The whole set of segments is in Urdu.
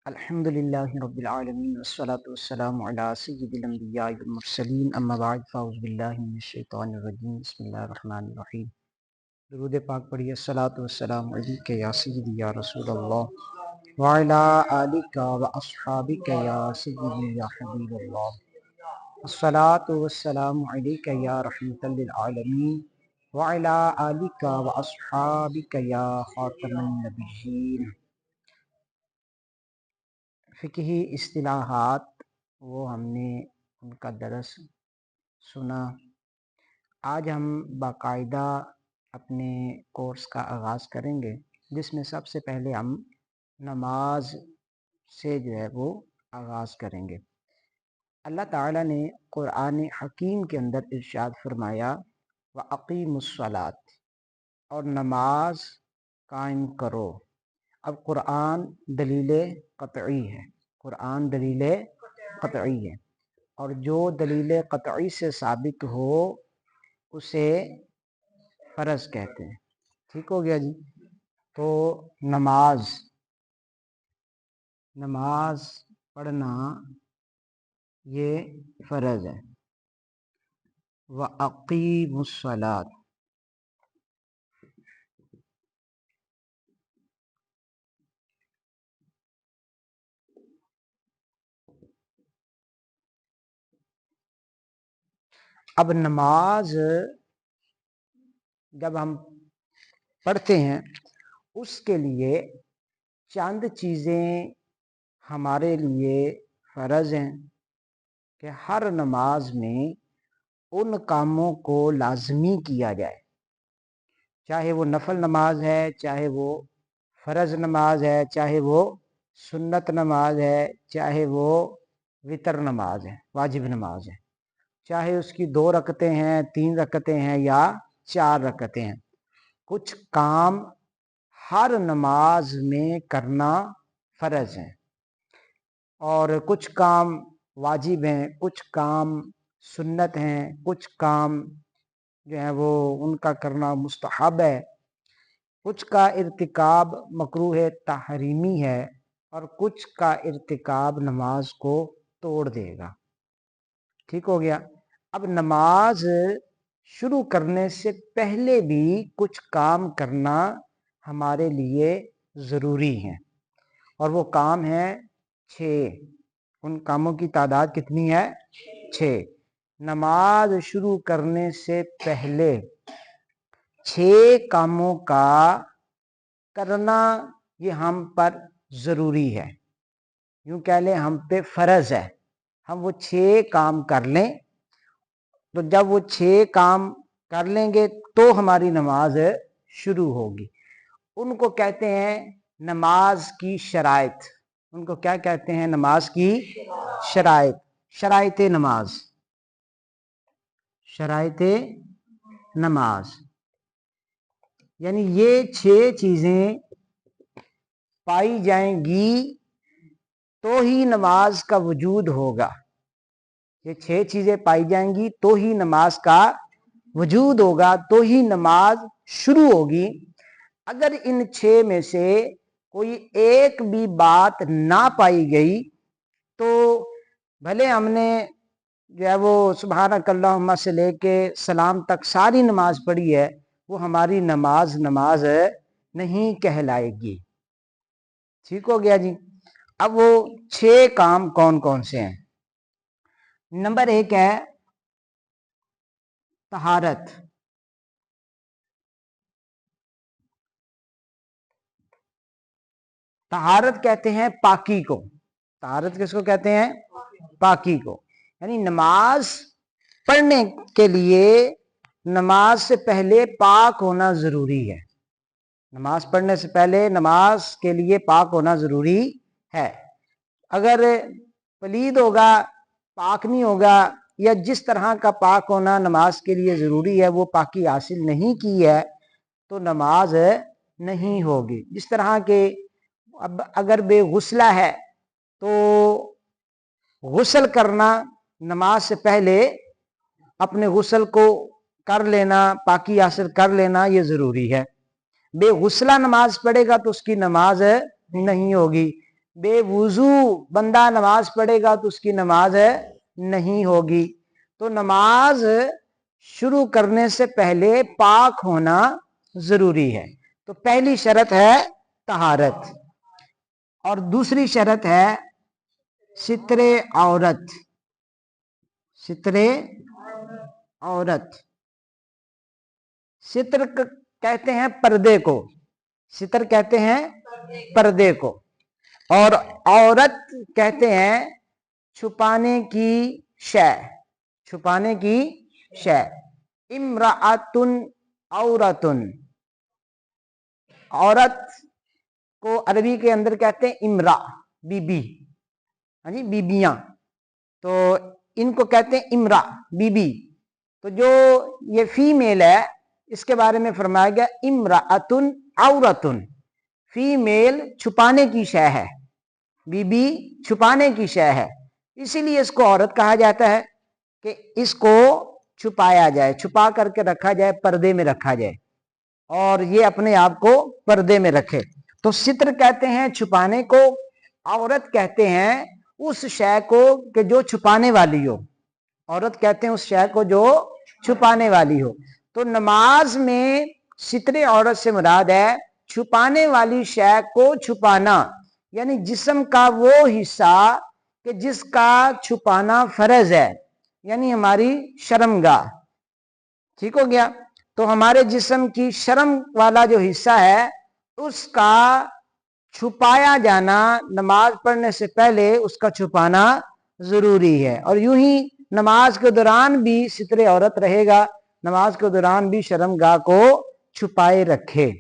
الحمدللہ رب العالمین والصلاة والسلام علی سید الانبیاء والمرسلین اما بعد فاعوذ باللہ من الشیطان الرجیم بسم اللہ الرحمن الرحیم۔ درود پاک پڑھیے۔ الصلاة والسلام علیک یا سیدی یا رسول اللہ وعلی آلک واصحابک یا سیدی یا حبیب اللہ۔ الصلاة والسلام علیک یا رحمت للعالمین وعلی آلک واصحابک یا خاتم النبیین۔ فقہی اصطلاحات وہ ہم نے ان کا درس سنا۔ آج ہم باقاعدہ اپنے کورس کا آغاز کریں گے، جس میں سب سے پہلے ہم نماز سے جو ہے وہ آغاز کریں گے۔ اللہ تعالیٰ نے قرآن حکیم کے اندر ارشاد فرمایا وَأَقِیمُوا الصَّلَاةَ، اور نماز قائم کرو۔ اب قرآن دلیل قطعی ہے، قرآن دلیل قطعی ہے، اور جو دلیل قطعی سے ثابت ہو اسے فرض کہتے ہیں۔ ٹھیک ہو گیا جی؟ تو نماز پڑھنا یہ فرض ہے۔ وَأَقِیمُوا الصَّلَاةَ، اب نماز جب ہم پڑھتے ہیں اس کے لیے چند چیزیں ہمارے لیے فرض ہیں کہ ہر نماز میں ان کاموں کو لازمی کیا جائے، چاہے وہ نفل نماز ہے، چاہے وہ فرض نماز ہے، چاہے وہ سنت نماز ہے، چاہے وہ وتر نماز ہے، واجب نماز ہے، چاہے اس کی 2 رکعتیں ہیں، 3 رکعتیں ہیں یا 4 رکعتیں ہیں۔ کچھ کام ہر نماز میں کرنا فرض ہیں، اور کچھ کام واجب ہیں، کچھ کام سنت ہیں، کچھ کام جو ہے وہ ان کا کرنا مستحب ہے، کچھ کا ارتکاب مکروہ تحریمی ہے، اور کچھ کا ارتکاب نماز کو توڑ دے گا۔ ٹھیک ہو گیا؟ اب نماز شروع کرنے سے پہلے بھی کچھ کام کرنا ہمارے لیے ضروری ہیں، اور وہ کام ہیں 6۔ ان کاموں کی تعداد کتنی ہے؟ 6۔ نماز شروع کرنے سے پہلے 6 کاموں کا کرنا یہ ہم پر ضروری ہے، یوں کہہ لیں ہم پہ فرض ہے۔ ہم وہ 6 کام کر لیں، تو جب وہ 6 کام کر لیں گے تو ہماری نماز شروع ہوگی۔ ان کو کہتے ہیں نماز کی شرائط۔ ان کو کیا کہتے ہیں؟ نماز کی شرائط۔ شرائط نماز، شرائط نماز یعنی یہ 6 چیزیں پائی جائیں گی تو ہی نماز کا وجود ہوگا۔ یہ 6 چیزیں پائی جائیں گی تو ہی نماز کا وجود ہوگا، تو ہی نماز شروع ہوگی۔ اگر ان 6 میں سے کوئی ایک بھی بات نہ پائی گئی تو بھلے ہم نے جو ہے وہ سبحانک اللہم سے لے کے سلام تک ساری نماز پڑھی ہے، وہ ہماری نماز نہیں کہلائے گی۔ ٹھیک ہو گیا جی؟ اب وہ 6 کام کون کون سے ہیں؟ نمبر 1 ہے طہارت۔ طہارت کہتے ہیں پاکی کو۔ طہارت کس کو کہتے ہیں؟ پاکی کو۔ یعنی نماز پڑھنے کے لیے نماز سے پہلے پاک ہونا ضروری ہے۔ نماز پڑھنے سے پہلے نماز کے لیے پاک ہونا ضروری ہے۔ اگر پلید ہوگا، پاک نہیں ہوگا، یا جس طرح کا پاک ہونا نماز کے لیے ضروری ہے وہ پاکی حاصل نہیں کی ہے تو نماز نہیں ہوگی۔ جس طرح کے اب اگر بے غسلہ ہے تو غسل کرنا، نماز سے پہلے اپنے غسل کو کر لینا، پاکی حاصل کر لینا یہ ضروری ہے۔ بے غسلہ نماز پڑھے گا تو اس کی نماز نہیں ہوگی۔ بے وضو بندہ نماز پڑھے گا تو اس کی نماز نہیں ہوگی. تو نماز شروع کرنے سے پہلے پاک ہونا ضروری ہے. تو پہلی شرط ہے طہارت، اور دوسری شرط ہے ستر عورت. ستر عورت، ستر کہتے ہیں پردے کو، ستر کہتے ہیں پردے کو، اور عورت کہتے ہیں چھپانے کی شے، چھپانے کی شے. امرأتن عورتن، عورت کو عربی کے اندر کہتے ہیں امرا، بی بی، ہاں جی بیبیاں، تو ان کو کہتے ہیں امرا، بی بی. تو جو یہ فیمیل ہے اس کے بارے میں فرمایا گیا امرأتن عورتن، فیمیل چھپانے کی شے ہے، بی بی چھپانے کی شے ہے، اسی لیے اس کو عورت کہا جاتا ہے کہ اس کو چھپایا جائے، چھپا کر کے رکھا جائے، پردے میں رکھا جائے، اور یہ اپنے آپ کو پردے میں رکھے. تو ستر کہتے ہیں چھپانے کو، عورت کہتے ہیں اس شے کو کہ جو چھپانے والی ہو، عورت کہتے ہیں اس شے کو جو چھپانے والی ہو. تو نماز میں ستر عورت سے مراد ہے چھپانے والی شے کو چھپانا، یعنی جسم کا وہ حصہ کہ جس کا چھپانا فرض ہے، یعنی ہماری شرمگاہ. ٹھیک ہو گیا؟ تو ہمارے جسم کی شرم والا جو حصہ ہے اس کا چھپایا جانا نماز پڑھنے سے پہلے اس کا چھپانا ضروری ہے. اور یوں ہی نماز کے دوران بھی ستر عورت رہے گا، نماز کے دوران بھی شرمگاہ کو چھپائے رکھے.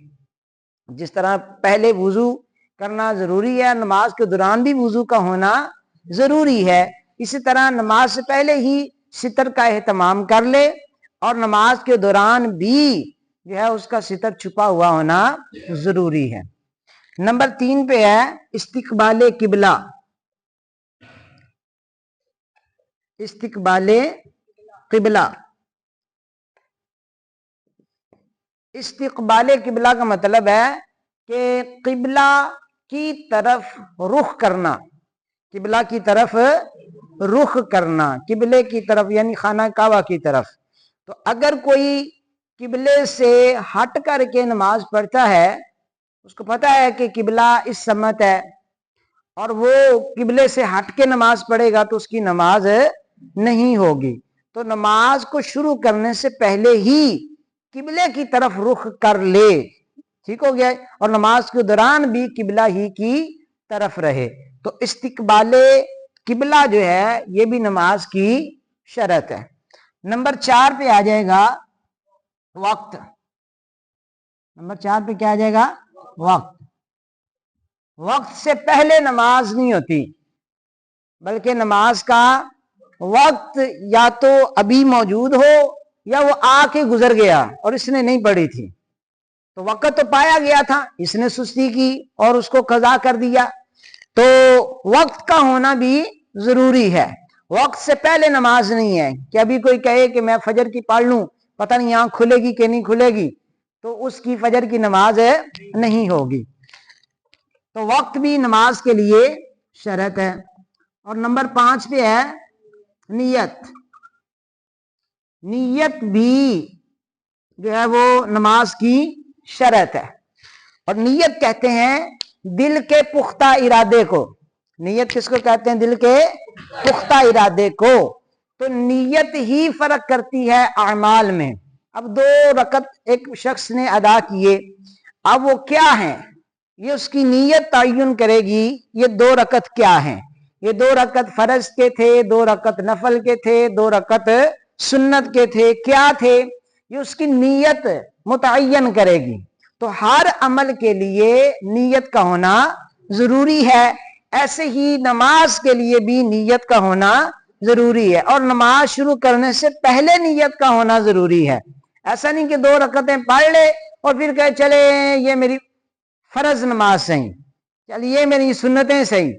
جس طرح پہلے وضو کرنا ضروری ہے، نماز کے دوران بھی وضو کا ہونا ضروری ہے، اسی طرح نماز سے پہلے ہی ستر کا اہتمام کر لے، اور نماز کے دوران بھی جو ہے اس کا ستر چھپا ہوا ہونا ضروری ہے. نمبر 3 پہ ہے استقبال قبلہ. استقبال قبلہ، استقبال قبلہ کا مطلب ہے کہ قبلہ کی طرف رخ کرنا، قبلہ کی طرف رخ کرنا، قبلے کی طرف یعنی خانہ کعبہ کی طرف. تو اگر کوئی قبلے سے ہٹ کر کے نماز پڑھتا ہے، اس کو پتا ہے کہ قبلہ اس سمت ہے، اور وہ قبلے سے ہٹ کے نماز پڑھے گا تو اس کی نماز نہیں ہوگی. تو نماز کو شروع کرنے سے پہلے ہی قبلے کی طرف رخ کر لے، ٹھیک ہو گیا، اور نماز کے دوران بھی قبلہ ہی کی طرف رہے. تو استقبال قبلہ جو ہے یہ بھی نماز کی شرط ہے. نمبر 4 پہ آ جائے گا وقت. نمبر 4 پہ کیا آ جائے گا؟ وقت. وقت سے پہلے نماز نہیں ہوتی، بلکہ نماز کا وقت یا تو ابھی موجود ہو یا وہ آ کے گزر گیا اور اس نے نہیں پڑھی تھی. تو وقت تو پایا گیا تھا، اس نے سستی کی اور اس کو قضا کر دیا. تو وقت کا ہونا بھی ضروری ہے. وقت سے پہلے نماز نہیں ہے کہ ابھی کوئی کہے کہ میں فجر کی پڑھ لوں، پتہ نہیں آنکھ کھلے گی کہ نہیں کھلے گی، تو اس کی فجر کی نماز نہیں ہوگی. تو وقت بھی نماز کے لیے شرط ہے. اور نمبر 5 پہ ہے نیت. نیت بھی جو ہے وہ نماز کی شرط ہے. اور نیت کہتے ہیں دل کے پختہ ارادے کو. نیت کس کو کہتے ہیں؟ دل کے پختہ ارادے کو. تو نیت ہی فرق کرتی ہے اعمال میں. اب 2 رکعت ایک شخص نے ادا کیے، اب وہ کیا ہیں یہ اس کی نیت تعین کرے گی. یہ 2 رکعت کیا ہیں؟ یہ 2 رکعت فرض کے تھے، 2 رکعت نفل کے تھے، 2 رکعت سنت کے تھے، کیا تھے؟ یہ اس کی نیت متعین کرے گی. تو ہر عمل کے لیے نیت کا ہونا ضروری ہے. ایسے ہی نماز کے لیے بھی نیت کا ہونا ضروری ہے، اور نماز شروع کرنے سے پہلے نیت کا ہونا ضروری ہے. ایسا نہیں کہ 2 رکعتیں پڑھ لے اور پھر کہے چلے یہ میری فرض نماز صحیح، چلیے میری سنتیں صحیح،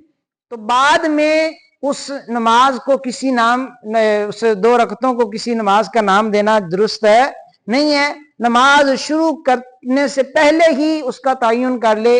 تو بعد میں اس نماز کو کسی نام، اس 2 رکعتوں کو کسی نماز کا نام دینا درست ہے نہیں ہے. نماز شروع کرنے سے پہلے ہی اس کا تعین کر لے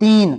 3।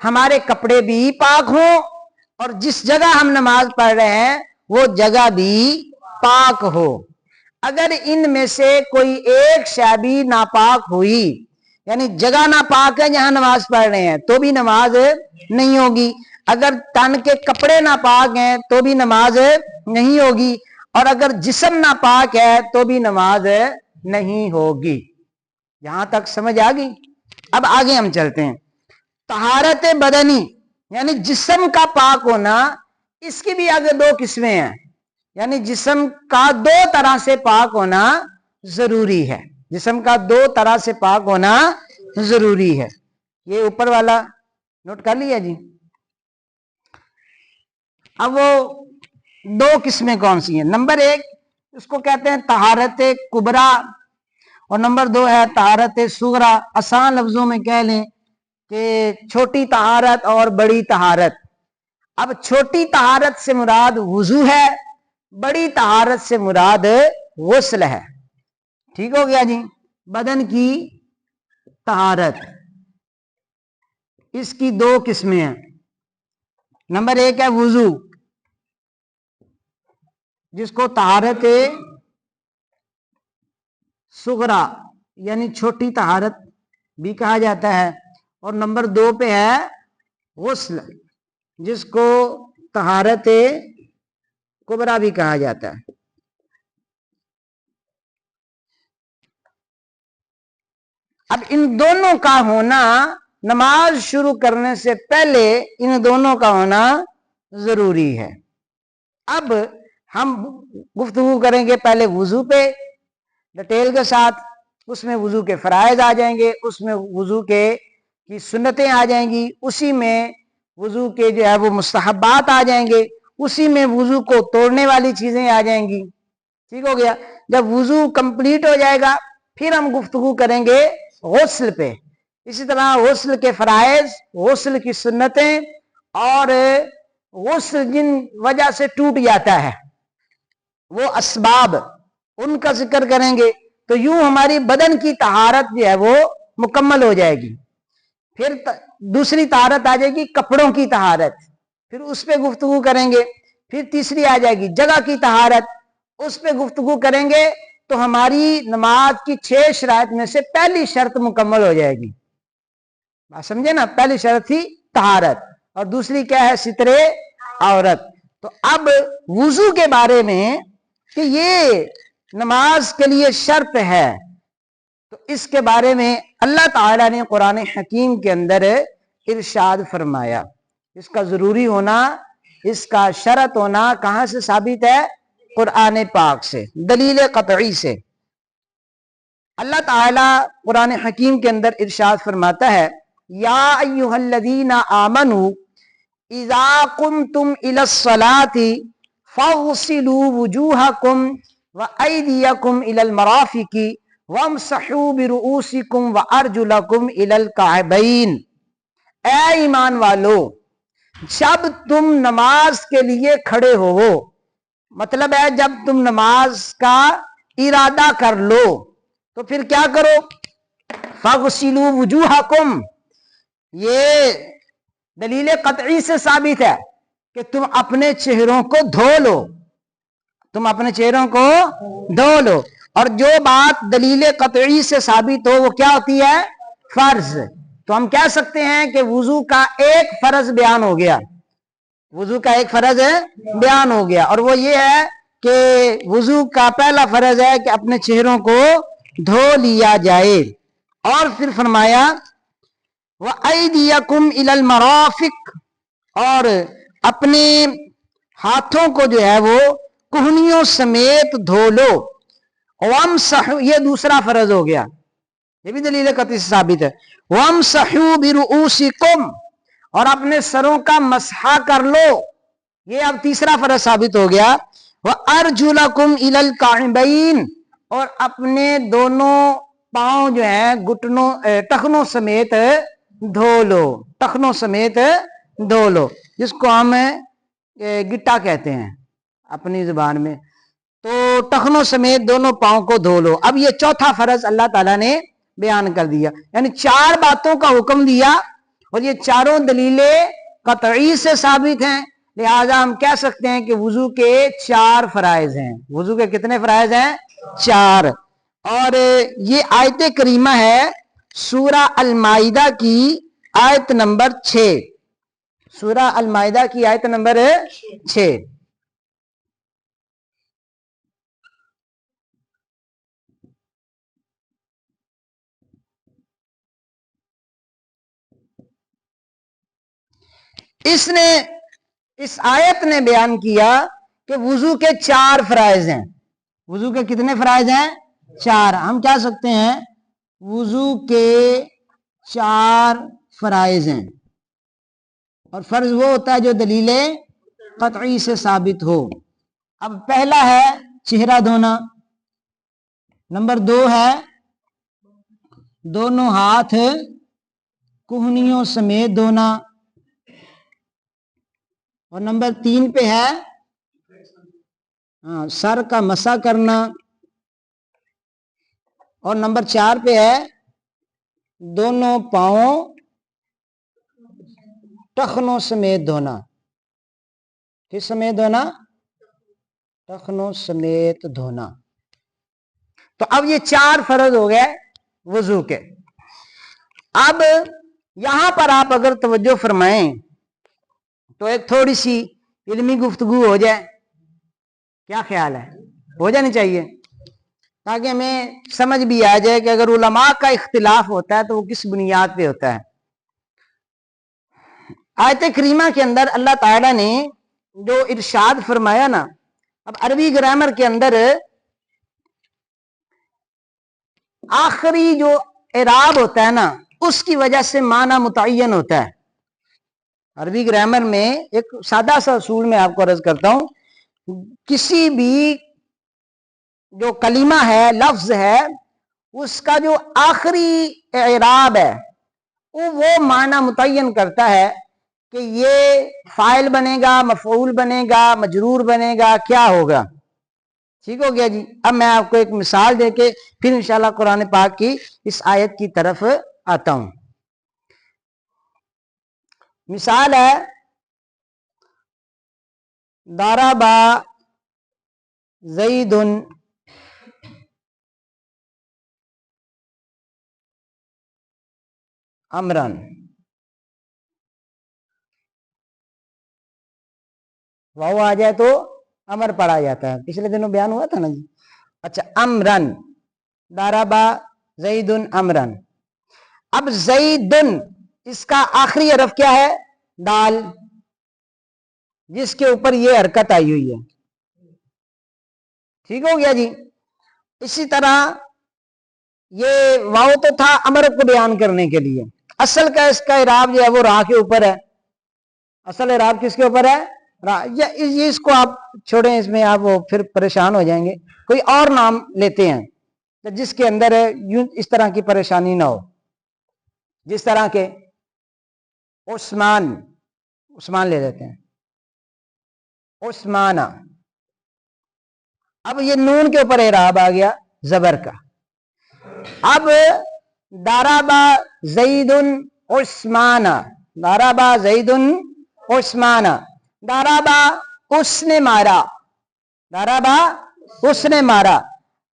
ہمارے کپڑے بھی پاک ہوں اور جس جگہ ہم نماز پڑھ رہے ہیں وہ جگہ بھی پاک ہو. اگر ان میں سے کوئی ایک شے بھی ناپاک ہوئی، یعنی جگہ ناپاک ہے جہاں نماز پڑھ رہے ہیں، تو بھی نماز نہیں ہوگی. اگر تن کے کپڑے ناپاک ہیں تو بھی نماز نہیں ہوگی، اور اگر جسم ناپاک ہے تو بھی نماز نہیں ہوگی. یہاں تک سمجھ آ گئی؟ اب آگے ہم چلتے ہیں. طہارت بدنی یعنی جسم کا پاک ہونا، اس کی بھی آگے دو قسمیں ہیں. یعنی جسم کا دو طرح سے پاک ہونا ضروری ہے. جسم کا دو طرح سے پاک ہونا ضروری ہے. یہ اوپر والا نوٹ کر لیا جی. اب وہ دو قسمیں کون سی ہیں؟ نمبر ایک اس کو کہتے ہیں طہارت کبرا، اور نمبر دو ہے طہارت صغرا. آسان لفظوں میں کہہ لیں کہ چھوٹی طہارت اور بڑی طہارت. اب چھوٹی طہارت سے مراد وضو ہے، بڑی طہارت سے مراد غسل ہے. ٹھیک ہو گیا جی؟ بدن کی طہارت اس کی دو قسمیں ہیں. نمبر ایک ہے وضو، جس کو طہارت صغرا یعنی چھوٹی طہارت بھی کہا جاتا ہے. اور نمبر دو پہ ہے غسل، جس کو طہارت کبرا بھی کہا جاتا ہے. اب ان دونوں کا ہونا نماز شروع کرنے سے پہلے ان دونوں کا ہونا ضروری ہے. اب ہم گفتگو کریں گے پہلے وضو پہ ڈیٹیل کے ساتھ. اس میں وضو کے فرائض آ جائیں گے، اس میں وضو کی سنتیں آ جائیں گی، اسی میں وضو کے جو ہے وہ مستحبات آ جائیں گے، اسی میں وضو کو توڑنے والی چیزیں آ جائیں گی. ٹھیک ہو گیا؟ جب وضو کمپلیٹ ہو جائے گا پھر ہم گفتگو کریں گے غسل پہ. اسی طرح غسل کے فرائض، غسل کی سنتیں، اور غسل جن وجہ سے ٹوٹ جاتا ہے وہ اسباب، ان کا ذکر کریں گے. تو یوں ہماری بدن کی طہارت جو ہے وہ مکمل ہو جائے گی. پھر دوسری طہارت آ جائے گی کپڑوں کی طہارت، پھر اس پہ گفتگو کریں گے. پھر تیسری آ جائے گی جگہ کی طہارت، اس پہ گفتگو کریں گے. تو ہماری نماز کی 6 شرائط میں سے پہلی شرط مکمل ہو جائے گی. بات سمجھے نا؟ پہلی شرط تھی طہارت، اور دوسری کیا ہے؟ سترے عورت. تو اب وضو کے بارے میں کہ یہ نماز کے لیے شرط ہے، تو اس کے بارے میں اللہ تعالی نے قرآن حکیم کے اندر ارشاد فرمایا. اس کا ضروری ہونا، اس کا شرط ہونا کہاں سے ثابت ہے؟ قرآن پاک سے، دلیل قطعی سے. اللہ تعالی قرآن حکیم کے اندر ارشاد فرماتا ہے یا ایھا الذین آمنوا اذا قمتم الی الصلاۃ فاغسلوا وجوہکم وایدیکم الی المرافق وامسحوا برؤوسکم وارجلکم الی الکعبین. اے ایمان والو، جب تم نماز کے لیے کھڑے ہو، مطلب ہے جب تم نماز کا ارادہ کر لو تو پھر کیا کرو؟ فاغسلوا وجوہکم، یہ دلیل قطعی سے ثابت ہے کہ تم اپنے چہروں کو دھو لو. تم اپنے چہروں کو دھو لو. اور جو بات دلیل قطعی سے ثابت ہو وہ کیا ہوتی ہے؟ فرض. تو ہم کہہ سکتے ہیں کہ وضو کا ایک فرض بیان ہو گیا. وضو کا ایک فرض بیان ہو گیا، اور وہ یہ ہے کہ وضو کا پہلا فرض ہے کہ اپنے چہروں کو دھو لیا جائے. اور پھر فرمایا وَأَيْدِيَكُمْ إِلَى الْمَرَافِقِ، اور اپنے ہاتھوں کو جو ہے وہ کہنیوں سمیت دھو لو. وَامْسَحُوا، یہ دوسرا فرض ہو گیا، یہ بھی دلیل قطعی سے ثابت ہے. وَامْسَحُوا بِرُؤُوسِكُمْ، اور اپنے سروں کا مسح کر لو، یہ اب تیسرا فرض ثابت ہو گیا. وَأَرْجُلَكُمْ إِلَى الْكَعْبَيْنِ، اور اپنے دونوں پاؤں جو ہیں گھٹنوں ٹخنوں سمیت دھو لو. ٹخنوں سمیت دھو لو، جس کو ہم گٹا کہتے ہیں اپنی زبان میں. تو ٹخنوں سمیت دونوں پاؤں کو دھو لو. اب یہ چوتھا فرض اللہ تعالیٰ نے بیان کر دیا، یعنی 4 باتوں کا حکم دیا اور یہ چاروں دلیلیں قطعی سے ثابت ہیں، لہذا ہم کہہ سکتے ہیں کہ وضو کے 4 فرائض ہیں۔ وضو کے کتنے فرائض ہیں؟ 4۔ اور یہ آیت کریمہ ہے سورہ المائدہ کی آیت نمبر 6، سورہ المائدہ کی آیت نمبر 6۔ اس آیت نے بیان کیا کہ وضو کے 4 فرائض ہیں۔ وضو کے کتنے فرائض ہیں؟ 4۔ ہم کہہ سکتے ہیں وضو کے 4 فرائض ہیں، اور فرض وہ ہوتا ہے جو دلیل قطعی سے ثابت ہو۔ اب پہلا ہے چہرہ دھونا، نمبر 2 ہے دونوں ہاتھ کہنیوں سمیت دھونا، اور نمبر 3 پہ ہے سر کا مسح کرنا، اور نمبر 4 پہ ہے دونوں پاؤں ٹخنوں سمیت دھونا۔ کس سمیت دھونا؟ ٹخنوں سمیت دھونا۔ تو اب یہ 4 فرض ہو گئے وضو کے۔ اب یہاں پر آپ اگر توجہ فرمائیں تو ایک تھوڑی سی علمی گفتگو ہو جائے، کیا خیال ہے؟ ہو جانی چاہیے، تاکہ ہمیں سمجھ بھی آ جائے کہ اگر علماء کا اختلاف ہوتا ہے تو وہ کس بنیاد پہ ہوتا ہے۔ آیت کریمہ کے اندر اللہ تعالیٰ نے جو ارشاد فرمایا نا، اب عربی گرامر کے اندر آخری جو اعراب ہوتا ہے نا اس کی وجہ سے معنی متعین ہوتا ہے۔ عربی گرامر میں ایک سادہ سا اصول میں آپ کو عرض کرتا ہوں، کسی بھی جو کلمہ ہے، لفظ ہے، اس کا جو آخری اعراب ہے وہ معنی متعین کرتا ہے کہ یہ فاعل بنے گا، مفعول بنے گا، مجرور بنے گا، کیا ہوگا۔ ٹھیک ہو گیا جی۔ اب میں آپ کو ایک مثال دے کے پھر انشاءاللہ قرآن پاک کی اس آیت کی طرف آتا ہوں۔ مثال ہے ضرب زید امرن، واو آ جائے تو امر پڑھا جاتا ہے، پچھلے دنوں بیان ہوا تھا نا جی۔ اچھا، امرن، ضرب زید امرن۔ اب زیدن اس کا آخری حرف کیا ہے؟ دال، جس کے اوپر یہ حرکت آئی ہوئی ہے۔ ٹھیک ہو گیا جی۔ اسی طرح یہ واو تو تھا امر کو بیان کرنے کے لیے، اصل کا اس کا اعراب جو ہے وہ راہ کے اوپر ہے۔ اصل اعراب کس کے اوپر ہے؟ یہ اس کو آپ چھوڑیں، اس میں آپ پھر پریشان ہو جائیں گے، کوئی اور نام لیتے ہیں جس کے اندر یوں اس طرح کی پریشانی نہ ہو، جس طرح کے عثمان، عثمان لے لیتے ہیں، عثمانہ۔ اب یہ نون کے اوپر اعراب آ گیا زبر کا۔ اب ضرب زید عثمانہ، ضرب زید عثمانہ، ضرب اس نے مارا، ضرب اس نے مارا۔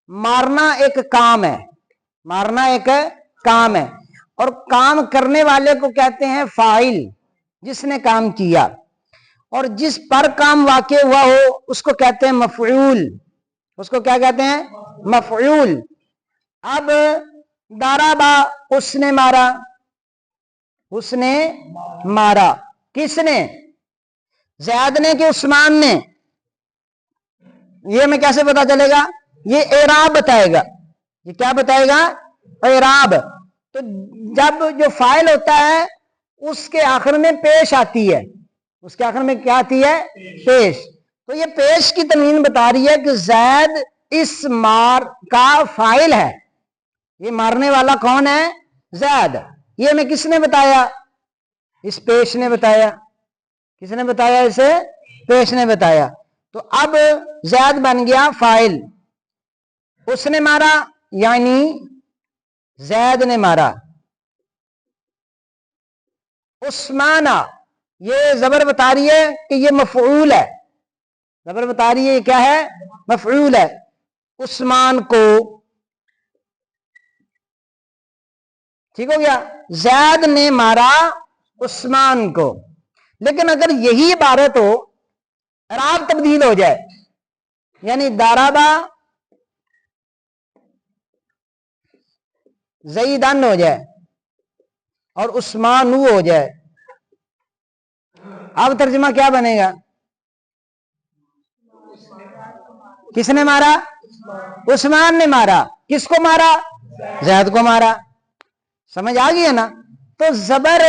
مارنا ایک کام ہے، مارنا ایک کام ہے، اور کام کرنے والے کو کہتے ہیں فاعل، جس نے کام کیا، اور جس پر کام واقع ہوا ہو اس کو کہتے ہیں مفعول، اس کو کیا کہتے ہیں؟ مفعول۔ اب ضرب اس نے مارا، اس نے مارا، کس نے؟ زید نے کہ عثمان نے؟ یہ ہمیں کیسے پتا چلے گا؟ یہ اعراب بتائے گا۔ یہ کیا بتائے گا؟ اعراب۔ تو جب جو فاعل ہوتا ہے اس کے آخر میں پیش آتی ہے، اس کے آخر میں کیا آتی ہے؟ پیش۔ تو یہ پیش کی تنوین بتا رہی ہے کہ زید اس مار کا فاعل ہے، یہ مارنے والا کون ہے؟ زید۔ یہ ہمیں کس نے بتایا؟ اس پیش نے بتایا۔ کس نے بتایا؟ اسے پیش نے بتایا۔ تو اب زید بن گیا فاعل، اس نے مارا یعنی زید نے مارا۔ عثمانہ، یہ زبر بتا رہی ہے کہ یہ مفعول ہے، زبر بتا رہی ہے یہ کیا ہے؟ مفعول ہے. عثمان کو، ٹھیک ہو گیا، زید نے مارا عثمان کو. لیکن اگر یہی عبارت ہو، اعراب تبدیل ہو جائے، یعنی دارابا زیدن ہو جائے اور عثمانو ہو جائے، اب ترجمہ کیا بنے گا؟ کس نے مارا؟ عثمان نے مارا. کس کو مارا؟ زید کو مارا. سمجھ آ گئی ہے نا؟ تو زبر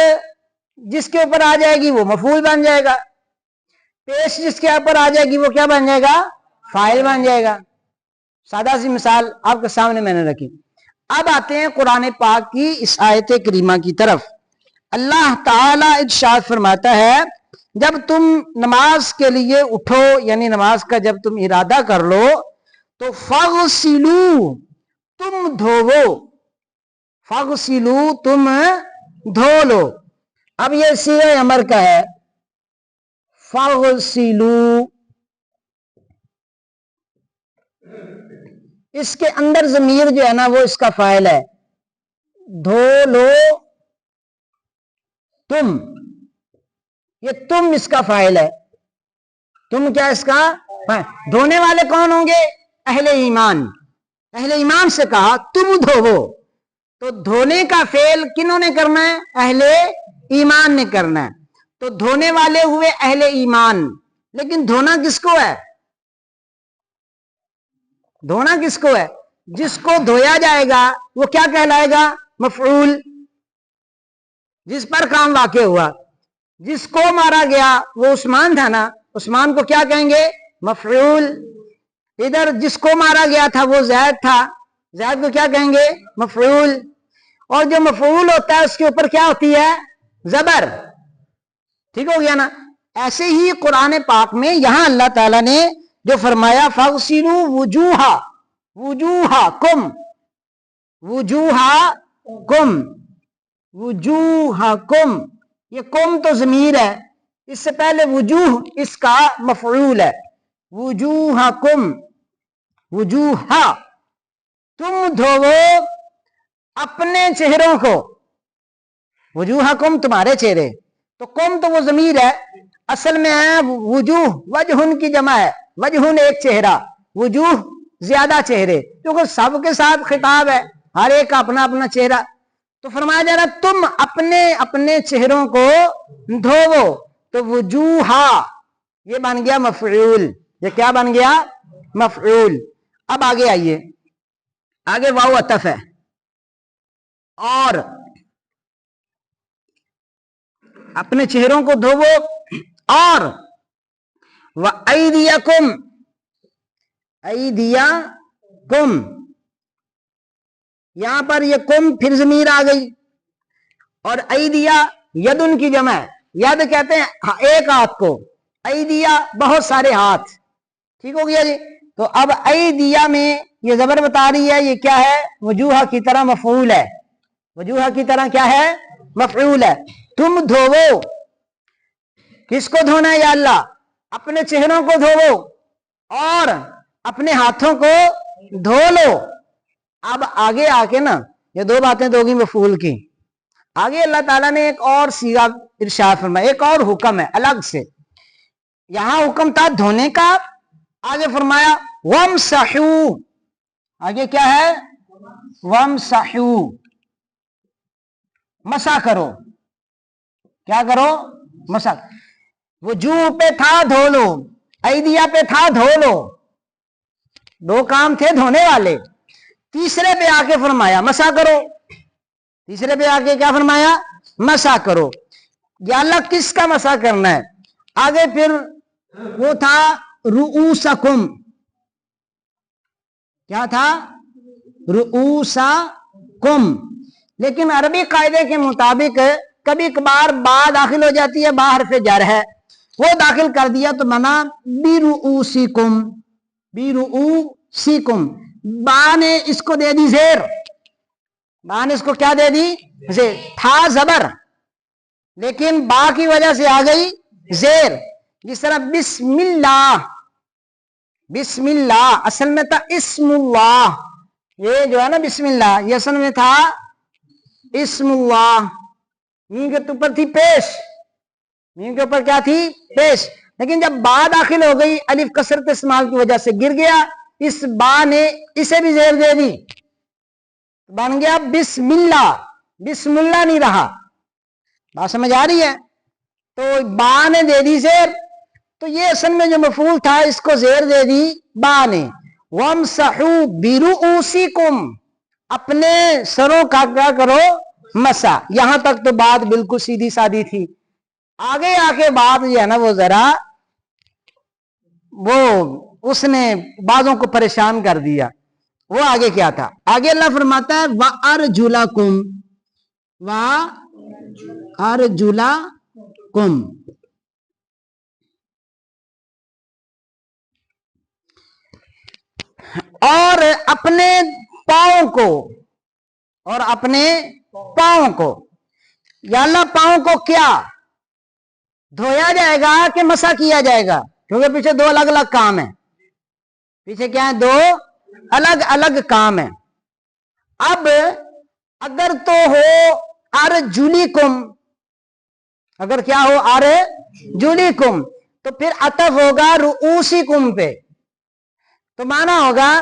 جس کے اوپر آ جائے گی وہ مفعول بن جائے گا، پیش جس کے اوپر آ جائے گی وہ کیا بن جائے گا؟ فاعل بن جائے گا. سادہ سی مثال آپ کے سامنے میں نے رکھی. اب آتے ہیں قرآن پاک کی اس آیت کریمہ کی طرف. اللہ تعالی ارشاد فرماتا ہے جب تم نماز کے لیے اٹھو، یعنی نماز کا جب تم ارادہ کر لو تو فغسلو، تم دھوو، فغسلو تم دھو لو. اب یہ صیغہ امر کا ہے، فغسلو، اس کے اندر ضمیر جو ہے نا وہ اس کا فاعل ہے، دھو لو تم، یہ تم اس کا فاعل ہے. تم کیا اس کا؟ دھونے والے کون ہوں گے؟ اہل ایمان. اہل ایمان سے کہا تم دھوو، تو دھونے کا فعل کنہوں نے کرنا ہے؟ اہل ایمان نے کرنا ہے. تو دھونے والے ہوئے اہل ایمان. لیکن دھونا کس کو ہے؟ دھونا کس کو ہے؟ جس کو دھویا جائے گا وہ کیا کہلائے گا؟ مفعول. جس پر کام واقع ہوا، جس کو مارا گیا وہ عثمان تھا نا، عثمان کو کیا کہیں گے؟ مفعول. ادھر جس کو مارا گیا تھا وہ زید تھا، زید کو کیا کہیں گے؟ مفعول. اور جو مفعول ہوتا ہے اس کے اوپر کیا ہوتی ہے؟ زبر. ٹھیک ہو گیا نا؟ ایسے ہی قرآن پاک میں یہاں اللہ تعالیٰ نے جو فرمایا فَغْسِلُوا وُجُوهَكُمْ، وجوہکم، وجوہکم، یہ کم تو ضمیر ہے، اس سے پہلے وجوہ اس کا مفعول ہے. وجوہکم، وجوہ، تم دھوو اپنے چہروں کو، وجوہکم تمہارے چہرے. تو کم تو وہ ضمیر ہے، اصل میں ہے وجوہ، وجہن کی جمع ہے، وجہن ایک چہرہ، وجوہ زیادہ چہرے، کیونکہ سب کے ساتھ خطاب ہے، ہر ایک کا اپنا اپنا چہرہ. تو فرمایا جا رہا تم اپنے اپنے چہروں کو دھوو. تو وجوہا یہ بن گیا مفعول. یہ کیا بن گیا؟ مفعول. اب آگے آئیے، آگے واو عطف ہے. اور اپنے چہروں کو دھوو، اور وَأَيْدِيَكُمْ، ایدیکم، یہاں پر یہ کم پھر ضمیر آ گئی. اور ایدیا یدن کی جمع ہے، ید کہتے ہیں ایک ہاتھ کو، ایدیا بہت سارے ہاتھ. ٹھیک ہو گیا جی؟ تو اب ایدیا میں یہ زبر بتا رہی ہے یہ کیا ہے؟ وجوہ کی طرح مفعول ہے. وجوہ کی طرح کیا ہے؟ مفعول ہے. تم دھوو، کس کو دھونا ہے یا اللہ؟ اپنے چہروں کو دھوو اور اپنے ہاتھوں کو دھو لو. اب آگے آ کے نا یہ دو باتیں دو گی مفعول کی. آگے اللہ تعالیٰ نے ایک اور صیغہ ارشاد فرمایا، ایک اور حکم ہے الگ سے. یہاں حکم تھا دھونے کا، آگے فرمایا وَامْسَحُوا، آگے کیا ہے؟ وَامْسَحُوا، مسح کرو. کیا کرو؟ مسح. وجوہ پہ تھا دھو لو، ایدیا پہ تھا دھو لو، دو کام تھے دھونے والے. تیسرے پہ آ کے فرمایا مسح کرو. تیسرے پہ آ کے کیا فرمایا؟ مسح کرو. یا اللہ کس کا مسح کرنا ہے؟ آگے پھر وہ تھا رؤوسکم. کیا تھا؟ رؤوسکم. لیکن عربی قاعدے کے مطابق کبھی کبھار با داخل ہو جاتی ہے، با حرف جر ہے، وہ داخل کر دیا تو بنا برؤوسکم، برؤوسکم. با نے اس کو دے دی زیر، با نے اس کو کیا دے دی؟ زیر. تھا زبر، لیکن با کی وجہ سے آ گئی زیر. جس طرح بسم اللہ، بسم اللہ اصل میں تھا اسم اللہ. یہ جو ہے نا بسم اللہ، یہ اصل میں تھا اسم اللہ. میم کے اوپر تھی پیش، میم کے اوپر کیا تھی؟ پیش. لیکن جب با داخل ہو گئی الف کثرت استعمال کی وجہ سے گر گیا، اس با نے اسے بھی زیر دے دی، بن گیا بسم اللہ. بسم اللہ نہیں رہا. بات سمجھ آ رہی ہے؟ تو با نے دے دی زیر، تو یہ اصل میں جو مفعول تھا اس کو زیر دے دی با نے. وَامْسَحُوا بِرُؤُوسِكُمْ، اپنے سروں کا کیا کرو؟ مسا. یہاں تک تو بات بالکل سیدھی سادی تھی. آگے آ کے بات جو ہے نا وہ ذرا وہ اس نے بعضوں کو پریشان کر دیا. وہ آگے کیا تھا؟ آگے اللہ فرماتا ہے وَأَرْجُلَكُمْ، وَأَرْجُلَكُمْ، اور اپنے پاؤں کو، اور اپنے پاؤں کو. یا اللہ پاؤں کو کیا دھویا جائے گا کہ مسح کیا جائے گا؟ کیونکہ پیچھے دو الگ الگ کام ہیں. پیچھے کیا ہے؟ دو الگ الگ کام ہیں. اب اگر تو ہو ارجلیکم، اگر کیا ہو ارجلیکم، تو پھر عطف ہوگا رؤوسکم پہ. تو معنی ہوگا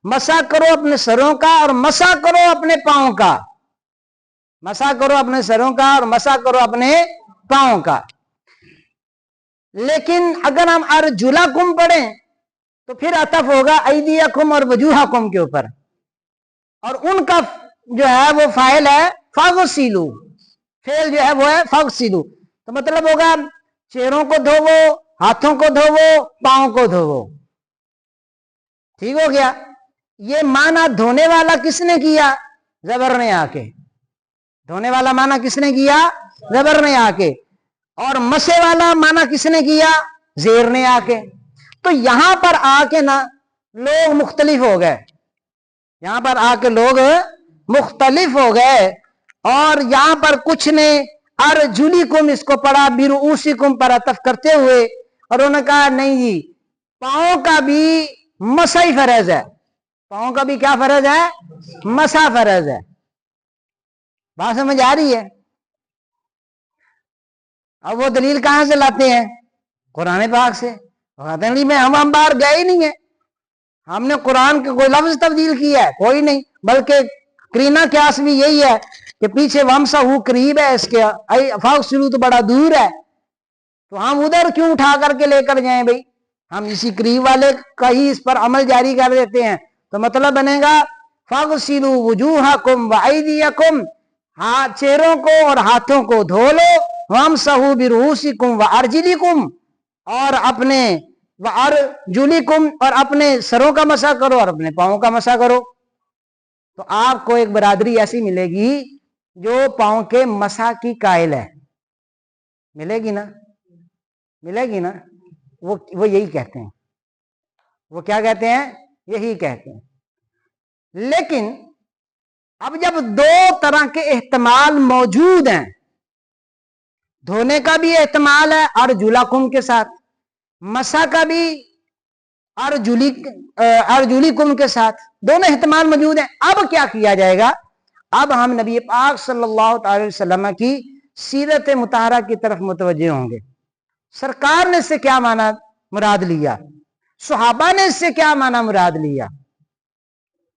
مسح کرو اپنے سروں کا اور مسح کرو اپنے پاؤں کا. مسح کرو اپنے سروں کا اور مسح کرو اپنے پاؤں کا. لیکن اگر ہم ارجلکم پڑھیں تو پھر عطف ہوگا ایدیکم اور وجوہکم کے اوپر، اور ان کا جو ہے وہ فاعل ہے فاغسلوا. فعل جو ہے وہ ہے فاغسلوا. تو مطلب ہوگا چہروں کو دھوو، ہاتھوں کو دھوو، پاؤں کو دھوو. ٹھیک ہو گیا؟ یہ معنی دھونے والا کس نے کیا؟ زبر نے آ کے. دھونے والا معنی کس نے کیا؟ زبر نے آ کے. اور مسے والا معنی کس نے کیا؟ زیر نے آ کے. تو یہاں پر آ کے نا لوگ مختلف ہو گئے. یہاں پر آ کے لوگ مختلف ہو گئے، اور یہاں پر کچھ نے ارجلیکم اس کو پڑھا برؤوسکم پر عطف کرتے ہوئے، اور انہوں نے کہا نہیں جی پاؤں کا بھی مسح فرض ہے. پاؤں کا بھی کیا فرض ہے؟ مسح فرض ہے. بات سمجھ آ رہی ہے؟ اب وہ دلیل کہاں سے لاتے ہیں؟ قرآن پاک سے. کہتے ہیں میں ہم باہر گئے ہی نہیں ہیں، ہم نے قرآن کے کوئی لفظ تبدیل کیا ہے؟ کوئی نہیں. بلکہ کرینہ قیاس بھی یہی ہے کہ پیچھے وَامْسَحُوا قریب ہے اس کے، فاغسلوا تو بڑا دور ہے. تو ہم ادھر کیوں اٹھا کر کے لے کر جائیں بھائی؟ ہم اسی قریب والے کا ہی اس پر عمل جاری کر دیتے ہیں. تو مطلب بنے گا فاغسلوا وجوہکم وایدیکم، چہروں کو اور ہاتھوں کو دھو لو. وامسحوا برؤوسکم وارجلکم، اور اپنے وارجلکم اور اپنے سروں کا مسح کرو اور اپنے پاؤں کا مسح کرو. تو آپ کو ایک برادری ایسی ملے گی جو پاؤں کے مسح کی قائل ہے. ملے گی نا؟ ملے گی نا؟ وہ یہی کہتے ہیں. وہ کیا کہتے ہیں؟ یہی کہتے ہیں. لیکن اب جب دو طرح کے احتمال موجود ہیں، دھونے کا بھی احتمال ہے ارجلکم کے ساتھ، مسح کا بھی ارجلکم کے ساتھ، دونوں احتمال موجود ہیں. اب کیا کیا جائے گا؟ اب ہم نبی پاک صلی اللہ تعالی وسلم کی سیرت مطہرہ کی طرف متوجہ ہوں گے. سرکار نے اس سے کیا معنی مراد لیا؟ صحابہ نے اس سے کیا معنی مراد لیا؟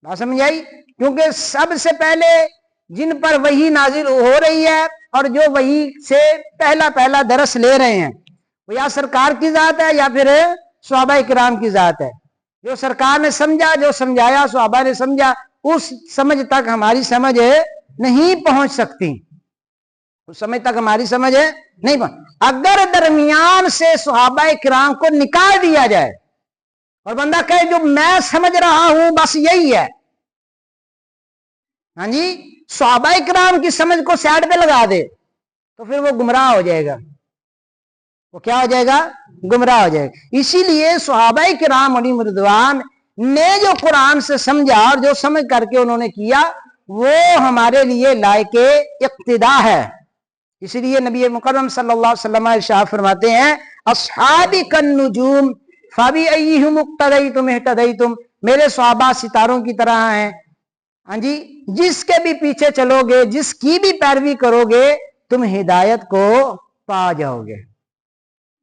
بات سمجھ آئی؟ کیونکہ سب سے پہلے جن پر وحی نازل ہو رہی ہے اور جو وحی سے پہلا درس لے رہے ہیں، وہ یا سرکار کی ذات ہے یا پھر صحابہ کرام کی ذات ہے. جو سرکار نے سمجھا، جو سمجھایا صحابہ نے سمجھا، اس سمجھ تک ہماری سمجھ نہیں پہنچ سکتی. اس سمجھ تک ہماری سمجھ نہیں پہنچ. اگر درمیان سے صحابہ کرام کو نکال دیا جائے اور بندہ کہے جو میں سمجھ رہا ہوں بس یہی ہے، ہاں جی، صحابہ کرام کی سمجھ کو سائڈ پہ لگا دے، تو پھر وہ گمراہ ہو جائے گا. وہ کیا ہو جائے گا؟ گمراہ ہو جائے گا. اسی لیے صحابہ کرام علیہم رضوان نے جو قرآن سے سمجھا اور جو سمجھ کر کے انہوں نے کیا، وہ ہمارے لیے لائق اقتدا ہے. اس لیے نبی مکرم صلی اللہ علیہ وسلم ارشاد فرماتے ہیں اصحابی کالنجوم فبأیہم اقتدیتم اہتدیتم، میرے صحابہ ستاروں کی طرح ہیں، ہاں جی، جس کے بھی پیچھے چلو گے، جس کی بھی پیروی کرو گے، تم ہدایت کو پا جاؤ گے۔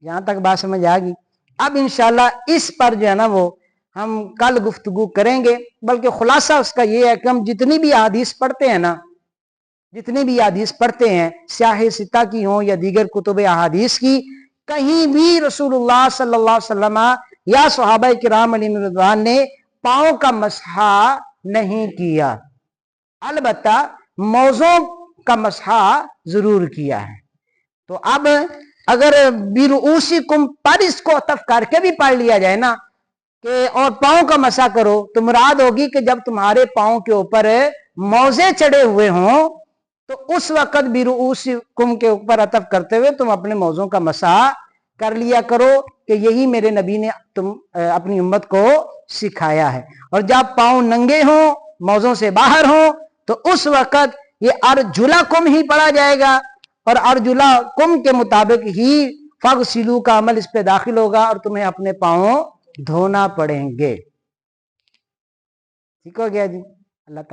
یہاں تک بات سمجھ آ گئی؟ اب انشاءاللہ اس پر جو ہے نا وہ ہم کل گفتگو کریں گے، بلکہ خلاصہ اس کا یہ ہے کہ ہم جتنی بھی احادیث پڑھتے ہیں نا، جتنی بھی احادیث پڑھتے ہیں، سیاہ ستہ کی ہوں یا دیگر کتب احادیث کی، کہیں بھی رسول اللہ صلی اللہ علیہ وسلم یا صحابہ کرام علیہم رضوان نے پاؤں کا مسح نہیں کیا، البتہ موزوں کا مسح ضرور کیا ہے۔ تو اب اگر برؤسکم پر اس کو عطف کر کے بھی پڑھ لیا جائے نا کہ اور پاؤں کا مسح کرو، تو مراد ہوگی کہ جب تمہارے پاؤں کے اوپر موزے چڑھے ہوئے ہوں تو اس وقت برؤسکم کے اوپر عطف کرتے ہوئے تم اپنے موزوں کا مسح کر لیا کرو، کہ یہی میرے نبی نے تم اپنی امت کو سکھایا ہے۔ اور جب پاؤں ننگے ہوں، موزوں سے باہر ہوں، تو اس وقت یہ ارجلکم ہی پڑھا جائے گا، اور ارجلکم کے مطابق ہی فغسلوا کا عمل اس پہ داخل ہوگا، اور تمہیں اپنے پاؤں دھونا پڑیں گے۔ ٹھیک ہو گیا جی؟ اللہ تعالیٰ